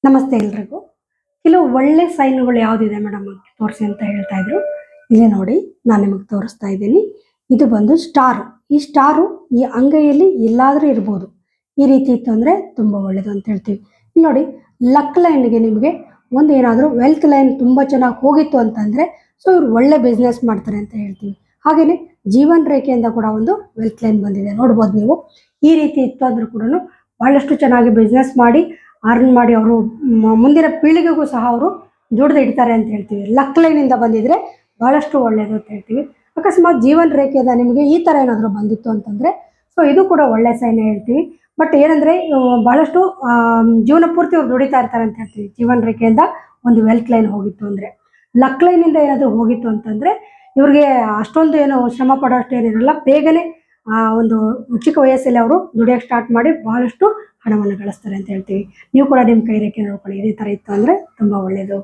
ನಮಸ್ತೆ ಎಲ್ರಿಗೂ. ಕೆಲವು ಒಳ್ಳೆ ಸೈನ್ಗಳು ಯಾವುದಿದೆ ಮೇಡಮ್ ತೋರಿಸಿ ಅಂತ ಹೇಳ್ತಾ ಇದ್ರು. ಇಲ್ಲೇ ನೋಡಿ, ನಾನು ನಿಮಗೆ ತೋರಿಸ್ತಾ ಇದ್ದೀನಿ. ಇದು ಬಂದು ಸ್ಟಾರ್. ಈ ಸ್ಟಾರು ಈ ಅಂಗೈಯಲ್ಲಿ ಎಲ್ಲಾದರೂ ಇರ್ಬೋದು. ಈ ರೀತಿ ಇತ್ತು ಅಂದರೆ ತುಂಬ ಒಳ್ಳೆಯದು ಅಂತ ಹೇಳ್ತೀವಿ. ಇಲ್ಲಿ ನೋಡಿ, ಲಕ್ ಲೈನ್ಗೆ ನಿಮಗೆ ಒಂದು ಏನಾದರೂ ವೆಲ್ತ್ ಲೈನ್ ತುಂಬ ಚೆನ್ನಾಗಿ ಹೋಗಿತ್ತು ಅಂತಂದರೆ ಸೊ ಇವ್ರು ಒಳ್ಳೆ ಬಿಸ್ನೆಸ್ ಮಾಡ್ತಾರೆ ಅಂತ ಹೇಳ್ತೀವಿ. ಹಾಗೆಯೇ ಜೀವನ ರೇಖೆಯಿಂದ ಕೂಡ ಒಂದು ವೆಲ್ತ್ ಲೈನ್ ಬಂದಿದೆ ನೋಡ್ಬೋದು ನೀವು. ಈ ರೀತಿ ಇತ್ತು ಅಂದರೂ ಕೂಡ ಭಾಳಷ್ಟು ಚೆನ್ನಾಗಿ ಬಿಸ್ನೆಸ್ ಮಾಡಿ ಅರ್ನ್ ಮಾಡಿ ಅವರು ಮುಂದಿನ ಪೀಳಿಗೆಗೂ ಸಹ ಅವರು ದುಡ್ದು ಇಡ್ತಾರೆ ಅಂತ ಹೇಳ್ತೀವಿ. ಲಕ್ ಲೈನಿಂದ ಬಂದಿದ್ರೆ ಭಾಳಷ್ಟು ಒಳ್ಳೆಯದು ಅಂತ ಹೇಳ್ತೀವಿ. ಅಕಸ್ಮಾತ್ ಜೀವನ ರೇಖೆಯಿಂದ ನಿಮಗೆ ಈ ಥರ ಏನಾದರೂ ಬಂದಿತ್ತು ಅಂತಂದರೆ ಸೊ ಇದು ಕೂಡ ಒಳ್ಳೆ ಸೈನ್ ಹೇಳ್ತೀವಿ. ಬಟ್ ಏನಂದರೆ ಭಾಳಷ್ಟು ಜೀವನ ಪೂರ್ತಿ ಅವ್ರು ದುಡಿತಾ ಇರ್ತಾರೆ ಅಂತ ಹೇಳ್ತೀವಿ. ಜೀವನ ರೇಖೆಯಿಂದ ಒಂದು ವೆಲ್ತ್ ಲೈನ್ ಹೋಗಿತ್ತು ಅಂದರೆ. ಲಕ್ ಲೈನಿಂದ ಏನಾದರೂ ಹೋಗಿತ್ತು ಅಂತಂದರೆ ಇವ್ರಿಗೆ ಅಷ್ಟೊಂದು ಏನು ಶ್ರಮ ಪಡೋಷ್ಟು ಏನಿರಲ್ಲ. ಬೇಗನೆ ಒಂದು ಚಿಕ್ಕ ವಯಸ್ಸಲ್ಲಿ ಅವರು ದುಡಿಯೋಕ್ಕೆ ಸ್ಟಾರ್ಟ್ ಮಾಡಿ ಭಾಳಷ್ಟು ಹಣವನ್ನು ಗಳಿಸ್ತಾರೆ ಅಂತ ಹೇಳ್ತೀವಿ. ನೀವು ಕೂಡ ನಿಮ್ಮ ಕೈ ರೇಖೆ ನೋಡ್ಕೊಳ್ಳಿ. ಇದೇ ಥರ ಇತ್ತು ಅಂದರೆ ತುಂಬ ಒಳ್ಳೆಯದು.